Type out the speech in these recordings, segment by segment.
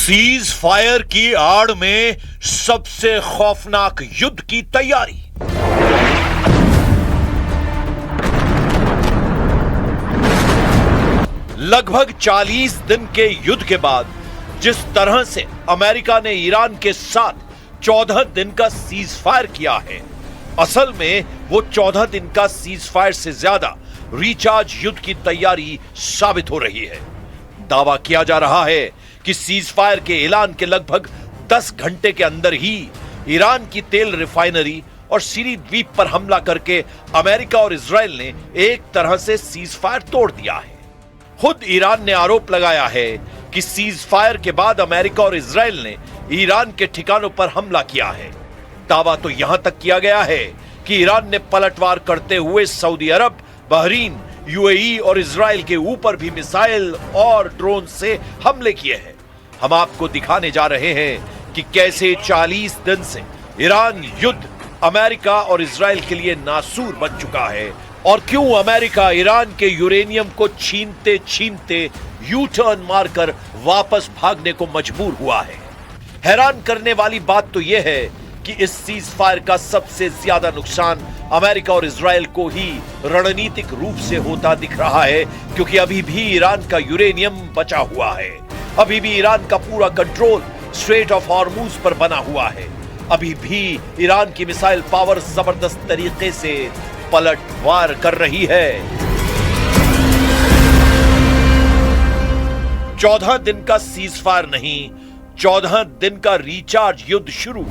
Cease fire की आड़ में सबसे खौफनाक युद्ध की तैयारी। लगभग 40 दिन के युद्ध के बाद जिस तरह से अमेरिका ने ईरान के साथ 14 दिन का सीज फायर किया है, असल में वो 14 दिन का सीज फायर से ज्यादा रिचार्ज युद्ध की तैयारी साबित हो रही है। दावा किया जा रहा है कि सीज फायर के ऐलान के लगभग 10 घंटे के अंदर ही ईरान की तेल रिफाइनरी और सीरी द्वीप पर हमला करके अमेरिका और इजराइल ने एक तरह से सीज फायर तोड़ दिया है। खुद ईरान ने आरोप लगाया है कि सीज फायर के बाद अमेरिका और इजराइल ने ईरान के ठिकानों पर हमला किया है। दावा तो यहां तक किया गया है कि ईरान ने पलटवार करते हुए सऊदी अरब, बहरीन, यूएई और इजराइल के ऊपर भी मिसाइल और ड्रोन से हमले किए हैं। हम आपको दिखाने जा रहे हैं कि कैसे 40 दिन से ईरान युद्ध अमेरिका और इजराइल के लिए नासूर बन चुका है और क्यों अमेरिका ईरान के यूरेनियम को छीनते छीनते यू टर्न मारकर वापस भागने को मजबूर हुआ है। हैरान करने वाली बात तो यह है कि इस सीज फायर का सबसे ज्यादा नुकसान अमेरिका और इजराइल को ही रणनीतिक रूप से होता दिख रहा है, क्योंकि अभी भी ईरान का यूरेनियम बचा हुआ है। अभी भी ईरान का पूरा कंट्रोल स्ट्रेट ऑफ हॉर्मुज पर बना हुआ है। अभी भी ईरान की मिसाइल पावर जबरदस्त तरीके से पलटवार कर रही है। 14 दिन का सीज फायर नहीं, 14 दिन का रिचार्ज युद्ध शुरू।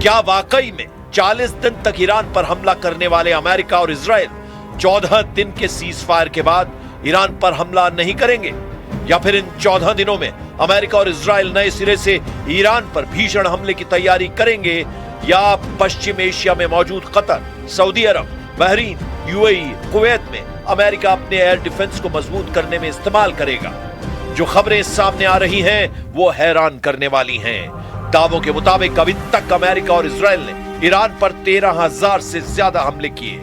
क्या वाकई में 40 दिन तक ईरान पर हमला करने वाले अमेरिका और इजराइल 14 दिन के सीज फायर के बाद ईरान पर हमला नहीं करेंगे, या फिर इन 14 दिनों में अमेरिका और इजराइल नए सिरे से ईरान पर भीषण हमले की तैयारी करेंगे, या पश्चिम एशिया में मौजूद कतर, सऊदी अरब, बहरीन, यूएई, कुवैत में अमेरिका अपने एयर डिफेंस को मजबूत करने में इस्तेमाल करेगा। जो खबरें सामने आ रही हैं वो हैरान करने वाली हैं। दावों के मुताबिक अभी तक अमेरिका और इजराइल ने ईरान पर 13,000 से ज्यादा हमले किए।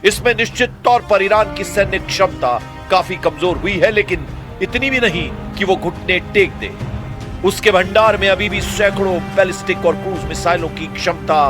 इसमें निश्चित तौर पर ईरान की सैन्य क्षमता काफी कमजोर हुई है, लेकिन इतनी भी नहीं कि वो घुटने टेक दे। उसके भंडार में अभी भी सैकड़ों बैलिस्टिक और क्रूज मिसाइलों की क्षमता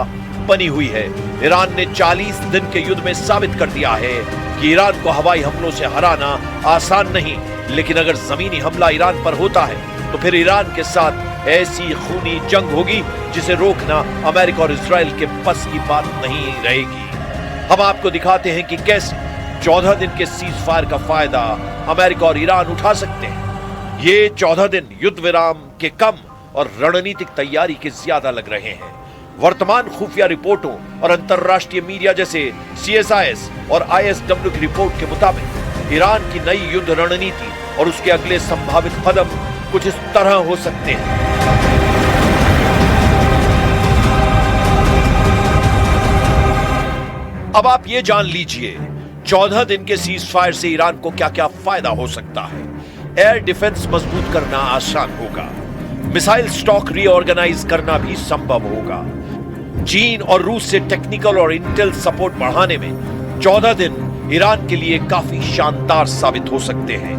बनी हुई है। ईरान ने 40 दिन के युद्ध में साबित कर दिया है कि ईरान को हवाई हमलों से हराना आसान नहीं, लेकिन अगर जमीनी हमला ईरान पर होता है तो फिर ईरान के साथ ऐसी खूनी जंग होगी जिसे रोकना अमेरिका और इजराइल के बस की बात नहीं रहेगी। हम आपको दिखाते हैं कि कैसे 14 दिन के सीज फायर का फायदा अमेरिका और ईरान उठा सकते हैं। ये 14 दिन युद्ध विराम के कम और रणनीतिक तैयारी के ज्यादा लग रहे हैं। वर्तमान खुफिया रिपोर्टों और अंतरराष्ट्रीय मीडिया जैसे CSIS और ISW की रिपोर्ट के मुताबिक ईरान की नई युद्ध रणनीति और उसके अगले संभावित कदम कुछ इस तरह हो सकते हैं। अब आप ये जान लीजिए 14 दिन के सीज फायर से ईरान को क्या क्या फायदा हो सकता है। एयर डिफेंस मजबूत करना आसान होगा, मिसाइल स्टॉक रीऑर्गेनाइज करना भी संभव होगा। चीन और रूस से टेक्निकल और इंटेल सपोर्ट बढ़ाने में 14 दिन ईरान के लिए काफी शानदार साबित हो सकते हैं।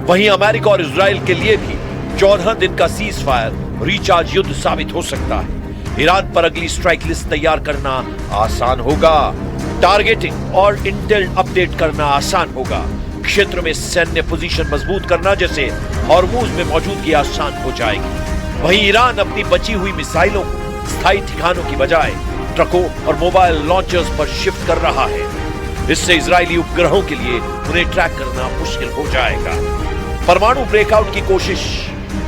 वहीं अमेरिका और इजराइल के लिए भी 14 दिन का सीज फायर रिचार्ज युद्ध साबित हो सकता है। ईरान पर अगली स्ट्राइक लिस्ट तैयार करना आसान होगा, टारगेटिंग और इंटेल अपडेट करना आसान होगा, क्षेत्र में सैन्य पोजीशन मजबूत करना जैसे हॉर्मुज में मौजूदगी आसान हो जाएगी। वहीं ईरान अपनी बची हुई मिसाइलों को स्थायी ठिकानों की बजाय ट्रकों और मोबाइल लॉन्चर्स पर शिफ्ट कर रहा है। इससे इजरायली उपग्रहों के लिए उन्हें ट्रैक करना मुश्किल हो जाएगा। परमाणु ब्रेकआउट की कोशिश,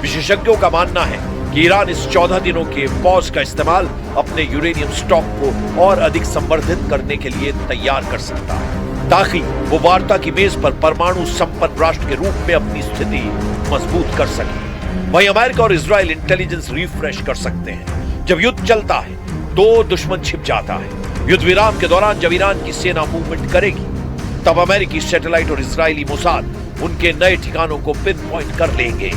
विशेषज्ञों का मानना है कि ईरान इस 14 दिनों के पॉज का इस्तेमाल अपने यूरेनियम स्टॉक को और अधिक संवर्धित करने के लिए तैयार कर सकता है, ताकि वो वार्ता की मेज पर परमाणु संपन्न राष्ट्र के रूप में अपनी स्थिति मजबूत कर सके। वहीं अमेरिका और इजराइल इंटेलिजेंस रिफ्रेश कर सकते हैं। जब युद्ध चलता है तो दुश्मन छिप जाता है। युद्ध विराम के दौरान जब ईरान की सेना मूवमेंट करेगी, तब अमेरिकी सैटेलाइट और इजरायली मोसाद उनके नए ठिकानों को पिन पॉइंट कर लेंगे।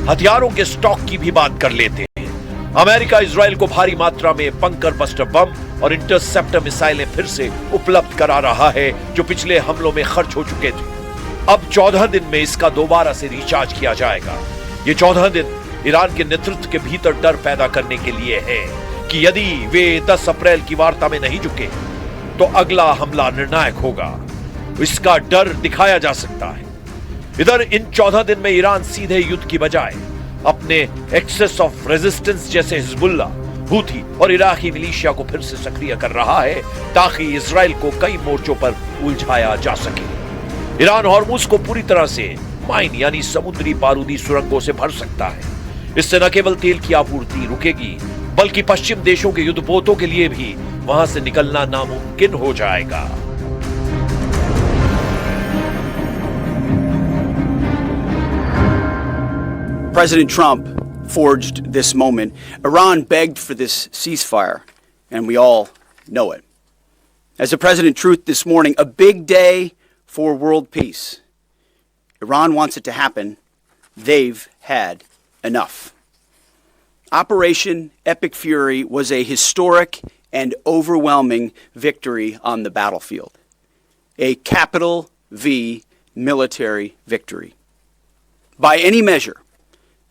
हथियारों के स्टॉक की भी बात कर लेते हैं। अमेरिका इजराइल को भारी मात्रा में बंकर बस्टर बम और इंटरसेप्टर मिसाइलें फिर से उपलब्ध करा रहा है, जो पिछले हमलों में खर्च हो चुके थे। अब 14 दिन में इसका दोबारा से रिचार्ज किया जाएगा। ये 14 दिन ईरान के नेतृत्व के भीतर डर पैदा करने के लिए है कि यदि वे 10 अप्रैल की वार्ता में नहीं झुके तो अगला हमला निर्णायक होगा। इसका डर दिखाया जा सकता है। इधर इन 14 दिन में ईरान सीधे युद्ध की बजाय अपने एक्सेस ऑफ रेजिस्टेंस जैसे हिजबुल्ला, हूथी और इराकी मिलिशिया को फिर से सक्रिय कर रहा है, ताकि इजराइल को कई मोर्चों पर उलझाया जा सके। ईरान हॉर्मुज को पूरी तरह से माइन यानी समुद्री बारूदी सुरंगों से भर सकता है। इससे न केवल तेल की आपूर्ति रुकेगी, बल्कि पश्चिम देशों के युद्धपोतों के लिए भी वहां से निकलना नामुमकिन हो जाएगा। President Trump forged this moment. Iran begged for this ceasefire, and we all know it. As the President truth this morning, a big day for world peace. Iran wants it to happen. They've had enough. Operation Epic Fury was a historic and overwhelming victory on the battlefield. A capital V military victory. By any measure,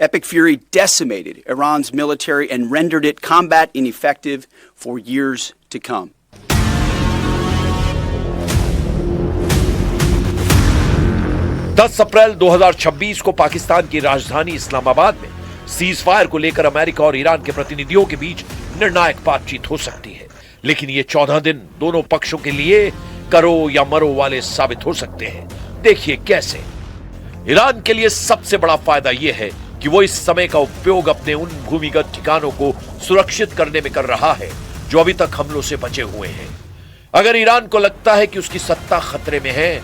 Epic Fury decimated Iran's military and rendered it combat ineffective for years to come. दस अप्रैल 2026 को पाकिस्तान की राजधानी इस्लामाबाद में cease fire को लेकर America और Iran के प्रतिनिधियों के बीच निर्णायक बातचीत हो सकती है। लेकिन ये 14 दिन दोनों पक्षों के लिए करो या मरो वाले साबित हो सकते हैं। देखिए कैसे। ईरान के लिए सबसे बड़ा फायदा यह है कि वो इस समय का उपयोग अपने उन भूमिगत ठिकानों को सुरक्षित करने में कर रहा है जो अभी तक हमलों से बचे हुए हैं। अगर ईरान को लगता है कि उसकी सत्ता खतरे में है,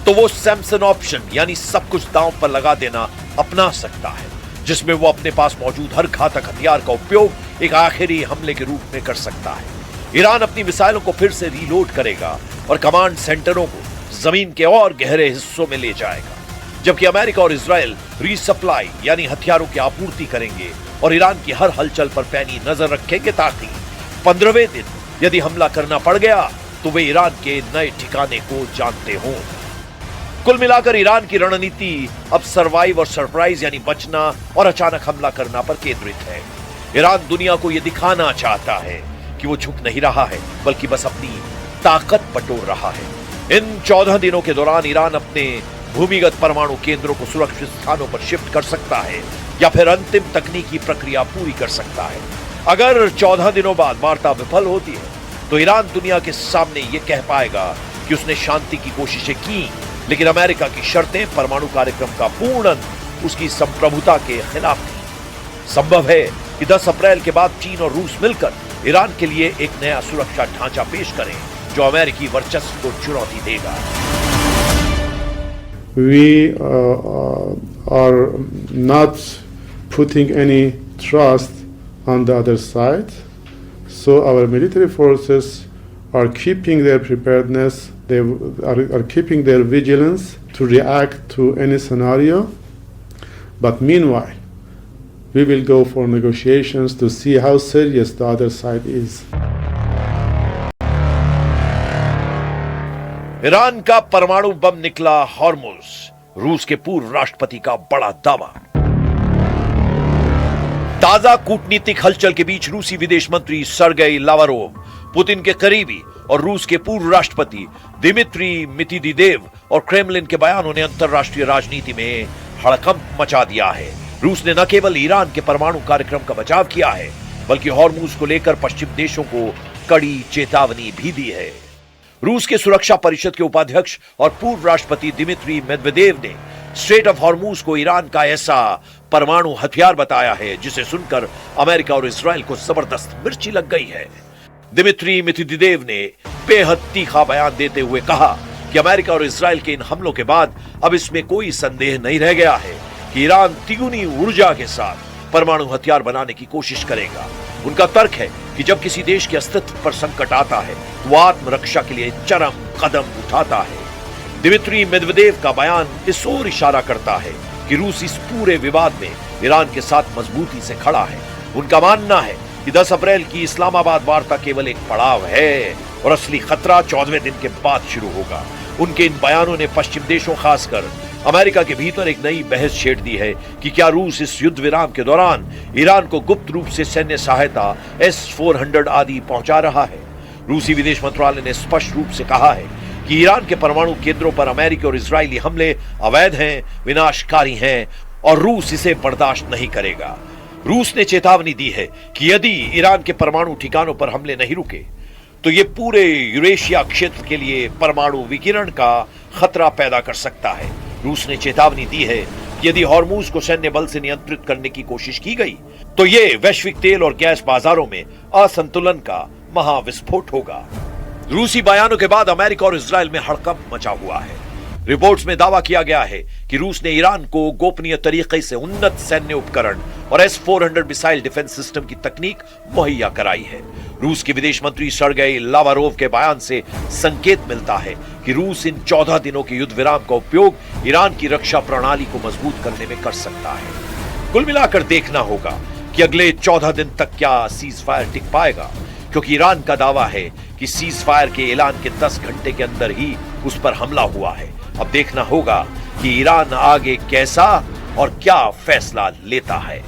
तो वो सैमसन ऑप्शन यानी सब कुछ दांव पर लगा देना अपना सकता है, जिसमें वो अपने पास मौजूद हर घातक हथियार का उपयोग एक आखिरी हमले के रूप में कर सकता है। ईरान अपनी मिसाइलों को फिर से रीलोड करेगा और कमांड सेंटरों को जमीन के और गहरे हिस्सों में ले जाएगा, जबकि अमेरिका और इजराइल रीसप्लाई यानी हथियारों की आपूर्ति करेंगे और ईरान की हर हलचल पर पैनी नजर रखेंगे, ताकि 15वें दिन यदि हमला करना पड़ गया तो वे ईरान के नए ठिकाने को जानते हों। कुल मिलाकर ईरान की रणनीति अब सर्वाइव और सरप्राइज यानी बचना और अचानक हमला करना पर केंद्रित है। ईरान दुनिया को यह दिखाना चाहता है कि वो झुक नहीं रहा है, बल्कि बस अपनी ताकत बटोर रहा है। इन 14 दिनों के दौरान ईरान अपने भूमिगत परमाणु केंद्रों को सुरक्षित स्थानों पर शिफ्ट कर सकता है या फिर अंतिम तकनीकी प्रक्रिया पूरी कर सकता है। अगर 14 दिनों बाद वार्ता विफल होती है तो ईरान दुनिया के सामने यह कह पाएगा कि उसने शांति की कोशिशें की, लेकिन अमेरिका की शर्तें परमाणु कार्यक्रम का पूर्ण उसकी संप्रभुता के खिलाफ थी। संभव है कि 10 अप्रैल के बाद चीन और रूस मिलकर ईरान के लिए एक नया सुरक्षा ढांचा पेश करें जो अमेरिकी वर्चस्व को चुनौती देगा। We are not putting any trust on the other side, so our military forces are keeping their preparedness, they are keeping their vigilance to react to any scenario. But meanwhile, we will go for negotiations to see how serious the other side is. Iran का परमाणु बम निकला Hormuz, रूस के पूर्व राष्ट्रपति का बड़ा दावा। ताजा कूटनीतिक हलचल के बीच रूसी विदेश मंत्री सर्गेई लावरोव, पुतिन के करीबी और रूस के पूर्व राष्ट्रपति दिमित्री मेदवेदेव और क्रेमलिन के बयानों ने अंतरराष्ट्रीय राजनीति में हड़कंप मचा दिया है। रूस ने न केवल ईरान के परमाणु कार्यक्रम का बचाव किया है, बल्कि हॉर्मुज को लेकर पश्चिम देशों को कड़ी चेतावनी भी दी है। रूस के सुरक्षा परिषद के उपाध्यक्ष और पूर्व राष्ट्रपति दिमित्री मेदवेदेव ने स्ट्रेट ऑफ हॉर्मुज को ईरान का ऐसा परमाणु हथियार बताया है जिसे सुनकर अमेरिका और इजराइल को जबरदस्त मिर्ची लग गई है। दिमित्री मेदवेदेव ने बेहद तीखा बयान देते हुए कहा कि अमेरिका और इजराइल के इन हमलों के बाद अब इसमें कोई संदेह नहीं रह गया है कि ईरान तिगुनी ऊर्जा के साथ परमाणु हथियार बनाने की कोशिश करेगा। उनका तर्क है कि जब किसी देश के अस्तित्व पर संकट आता है तो वो आत्मरक्षा के लिए चरम कदम उठाता है। दिमित्री मेदवेदेव का बयान इस ओर इशारा करता है कि रूस इस पूरे विवाद में ईरान के साथ मजबूती से खड़ा है। उनका मानना है कि 10 अप्रैल की इस्लामाबाद वार्ता केवल एक पड़ाव है और असली खतरा 14वें दिन के बाद शुरू होगा। उनके इन बयानों ने पश्चिम देशों, खासकर अमेरिका के भीतर एक नई बहस छेड़ दी है कि क्या रूस इस युद्ध विराम के दौरान ईरान को गुप्त रूप से सैन्य सहायता S-400 आदि पहुंचा रहा है। रूसी विदेश मंत्रालय ने स्पष्ट रूप से कहा है कि ईरान के परमाणु केंद्रों पर अमेरिकी और इजरायली हमले अवैध हैं, विनाशकारी हैं और रूस इसे बर्दाश्त नहीं करेगा। रूस ने चेतावनी दी है कि यदि ईरान के परमाणु ठिकानों पर हमले नहीं रुके तो ये पूरे यूरेशिया क्षेत्र के लिए परमाणु विकिरण का खतरा पैदा कर सकता है। रूस ने चेतावनी दी है कि यदि हॉर्मुज को सैन्य बल से नियंत्रित करने की कोशिश की गई तो ये वैश्विक तेल और गैस बाजारों में असंतुलन का महाविस्फोट होगा। रूसी बयानों के बाद अमेरिका और इजरायल में हड़कंप मचा हुआ है। रिपोर्ट्स में दावा किया गया है कि रूस ने ईरान को गोपनीय तरीके से उन्नत सैन्य उपकरण और S-400 मिसाइल डिफेंस सिस्टम की तकनीक मुहैया कराई है। रूस के विदेश मंत्री सर्गेई लावारोव के बयान से संकेत मिलता है कि रूस इन 14 दिनों के युद्ध विराम का उपयोग ईरान की रक्षा प्रणाली को मजबूत करने में कर सकता है। कुल मिलाकर देखना होगा कि अगले 14 दिन तक क्या सीज फायर टिक पाएगा, क्योंकि ईरान का दावा है कि सीज फायर के ऐलान के 10 घंटे के अंदर ही उस पर हमला हुआ है। अब देखना होगा कि ईरान आगे कैसा और क्या फैसला लेता है।